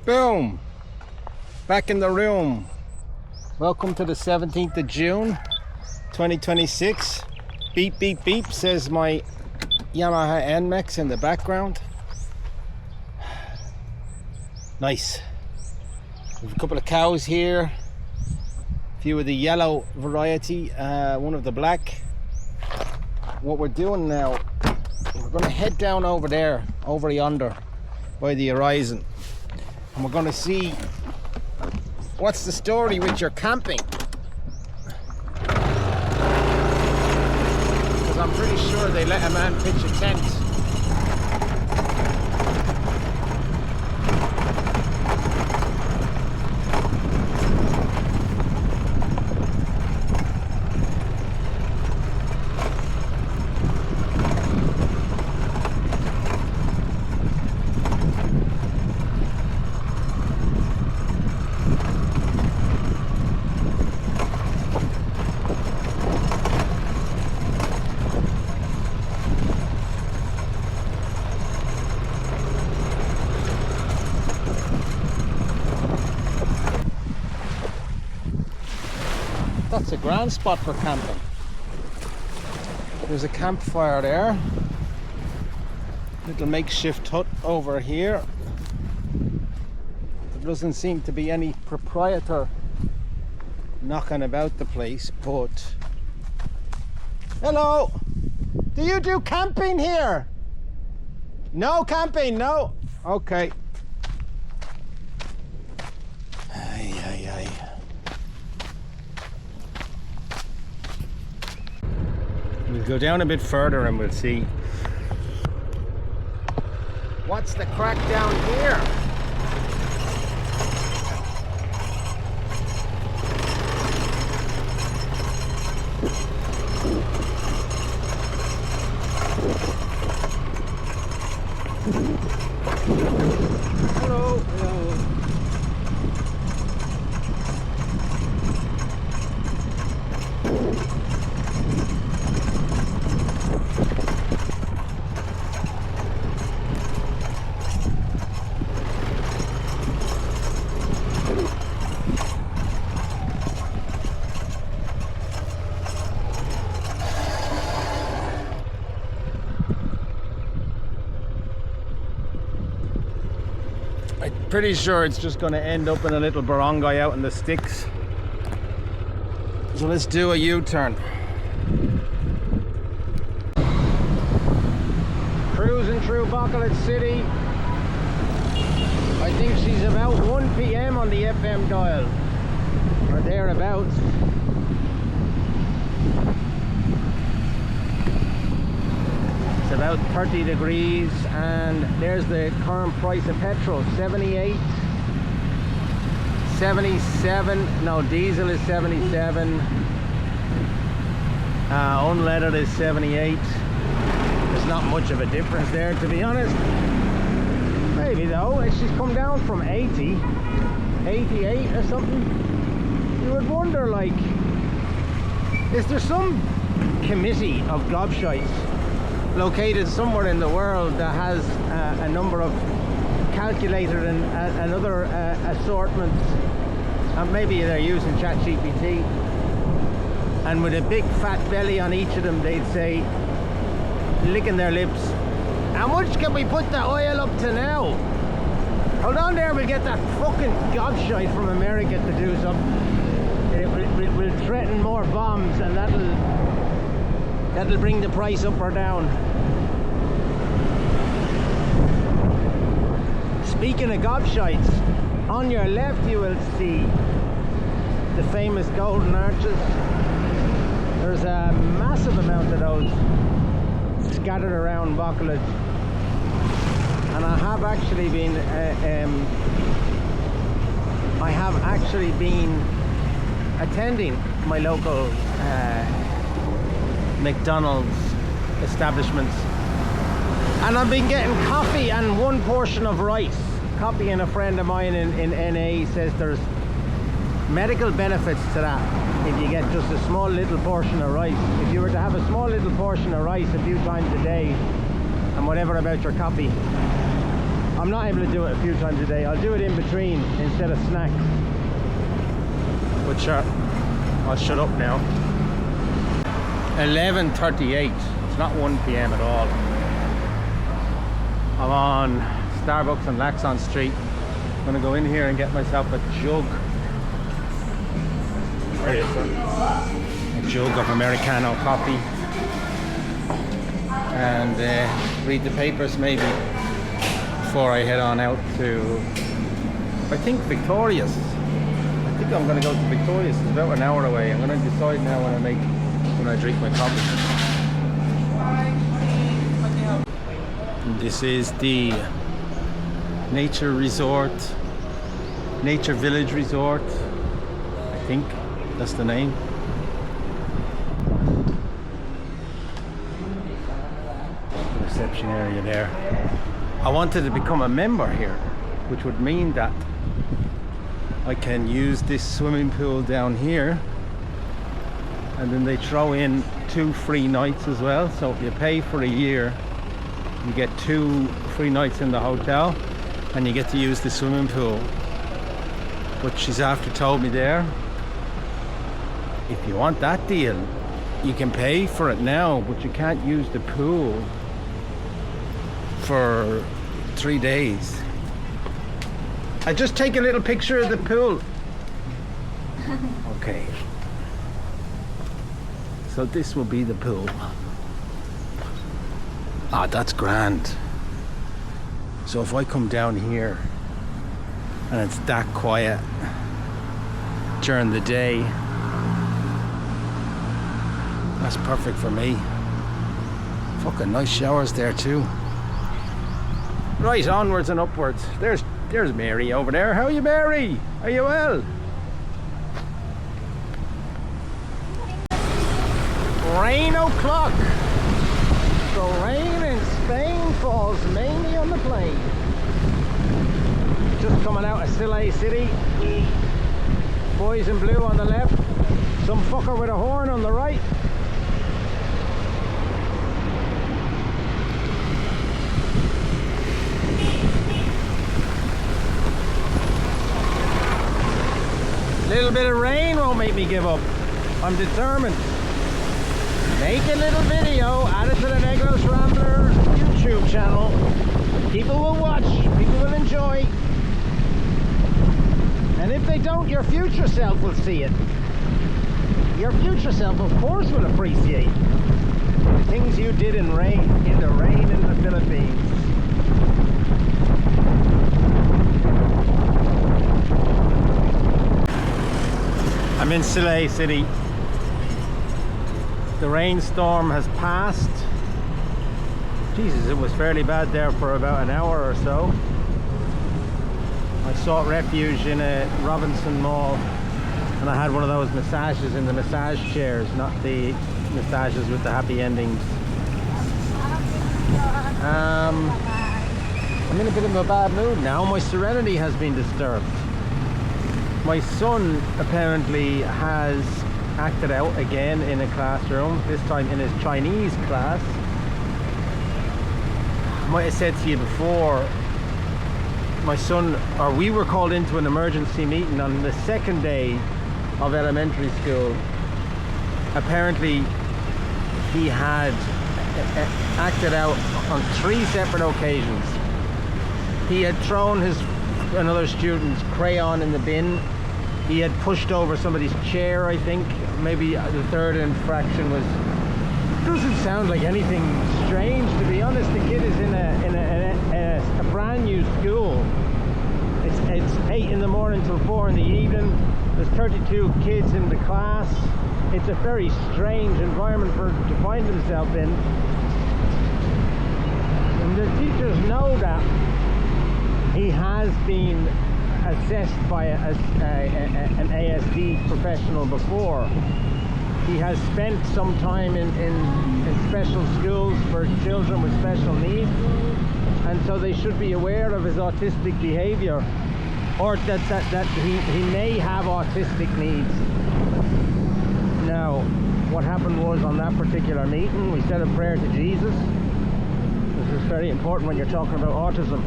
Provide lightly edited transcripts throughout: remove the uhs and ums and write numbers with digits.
Boom! Back in the room. Welcome to the 17th of June, 2026. Beep, beep, beep, says my Yamaha NMAX in the background. Nice. We have a couple of cows here. A few of the yellow variety, one of the black. What we're doing now, we're going to head down over there, over yonder, by the horizon. And we're going to see what's the story with your camping. Because I'm pretty sure they let a man pitch a tent. That's a grand spot for camping. There's a campfire there. Little makeshift hut over here. There doesn't seem to be any proprietor knocking about the place, but... Hello! Do you do camping here? No camping, no? Okay. Ay, ay, ay. We'll go down a bit further and we'll see what's the crack down here. Hello. Hello. I'm pretty sure it's just going to end up in a little barangay out in the sticks. So let's do a U-turn. Cruising through Bocalet City. I think she's about 1 p.m. on the FM dial, or thereabouts. It's about 30 degrees, and there's the current price of petrol, 78, 77, no, diesel is 77, unleaded is 78. There's not much of a difference there, to be honest. Maybe though, she's come down from 80, 88 or something. You would wonder, like, is there some committee of gobshites located somewhere in the world that has a number of calculated and other assortments, and maybe they're using ChatGPT, and with a big fat belly on each of them they'd say, licking their lips, how much can we put the oil up to now? Hold on there, we'll get that fucking gobshite from America to do something. We'll threaten more bombs, and that'll bring the price up or down. Speaking of gobshites, on your left you will see the famous golden arches. There's a massive amount of those scattered around Bocalet, and I have actually been attending my local McDonald's establishments, and I've been getting coffee and one portion of rice. Coffee, and a friend of mine in NA says there's medical benefits to that if you get just a small little portion of rice. If you were to have a small little portion of rice a few times a day and whatever about your coffee, I'm not able to do it a few times a day. I'll do it in between instead of snacks. But sure, I'll shut up now. 11:38. It's not 1 p.m. at all. I'm on Starbucks on Laxon Street. I'm gonna go in here and get myself a jug. A jug of Americano coffee. And read the papers maybe before I head on out to, I think, Victoria's. I think I'm going to go to Victoria's. It's about an hour away. I'm going to decide now when I drink my coffee. And this is the Nature Resort, Nature Village Resort. I think that's the name. Reception area there. I wanted to become a member here, which would mean that I can use this swimming pool down here, and then they throw in 2 free nights as well. So if you pay for a year, you get 2 free nights in the hotel and you get to use the swimming pool. But she's after told me there, if you want that deal, you can pay for it now, but you can't use the pool for 3 days. I just take a little picture of the pool. Okay. So this will be the pool. Ah, that's grand. So if I come down here and it's that quiet during the day, that's perfect for me. Fucking nice showers there too. Right, onwards and upwards. There's Mary over there. How are you, Mary? Are you well? Rain o'clock. The rain in Spain falls mainly on the plain. Just coming out of Silay City. Boys in blue on the left. Some fucker with a horn on the right. Little bit of rain won't make me give up. I'm determined. Make a little video, add it to the Negros Rambler YouTube channel. People will watch, people will enjoy. And if they don't, your future self will see it. Your future self, of course, will appreciate the things you did in the rain in the Philippines. I'm in Silay City. The rainstorm has passed. Jesus, it was fairly bad there for about an hour or so. I sought refuge in a Robinson Mall, and I had one of those massages in the massage chairs, not the massages with the happy endings. I'm in a bit of a bad mood now. My serenity has been disturbed. My son apparently has acted out again in a classroom, this time in his Chinese class. I might have said to you before, my son, or we were called into an emergency meeting on the second day of elementary school. Apparently he had acted out on 3 separate occasions. He had thrown another student's crayon in the bin. He had pushed over somebody's chair, I think. Maybe the third infraction was... Doesn't sound like anything strange, to be honest. The kid is in a brand new school. It's 8 in the morning till 4 in the evening. There's 32 kids in the class. It's a very strange environment to find himself in. And the teachers know that he has been assessed by an ASD professional before. He has spent some time in special schools for children with special needs, and so they should be aware of his autistic behavior, or that he may have autistic needs. Now, what happened was, on that particular meeting, we said a prayer to Jesus. This is very important when you're talking about autism.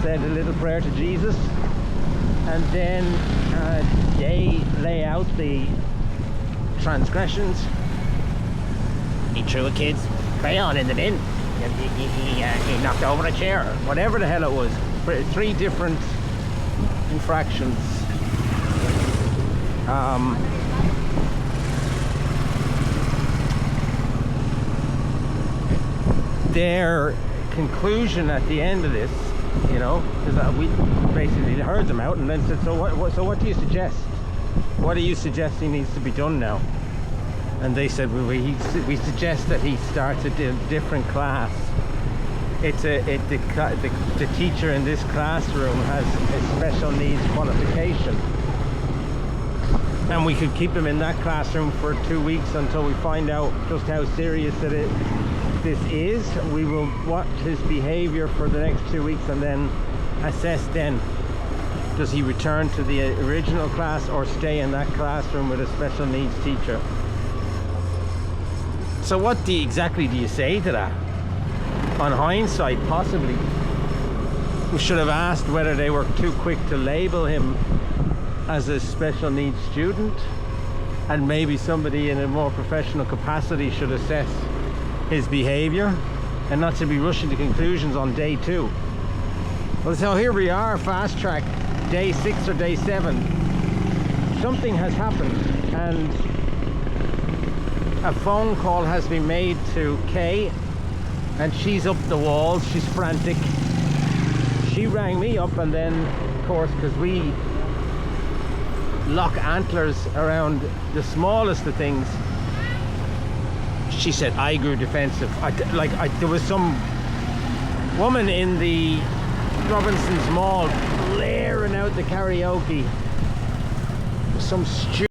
said a little prayer to Jesus, and then they lay out the transgressions. He threw a kid's crayon in the bin. He knocked over a chair, whatever the hell it was. 3 different infractions. Their conclusion at the end of this, you know, is that we basically heard them out and then said, so what do you suggest? What are you suggesting needs to be done now? And they said, well, we suggest that he starts a different class. The teacher in this classroom has a special needs qualification, and we could keep him in that classroom for 2 weeks until we find out just how serious this is. We will watch his behavior for the next 2 weeks and then assess then, does he return to the original class or stay in that classroom with a special needs teacher? So what exactly do you say to that? On hindsight, possibly we should have asked whether they were too quick to label him as a special needs student, and maybe somebody in a more professional capacity should assess his behavior and not to be rushing to conclusions on day 2. Well, so here we are, fast track, day 6 or day 7. Something has happened, and a phone call has been made to Kay, and she's up the walls, she's frantic. She rang me up, and then of course, because we lock antlers around the smallest of things, she said I grew defensive. There was some woman in the Robinson's Mall blaring out the karaoke, some stupid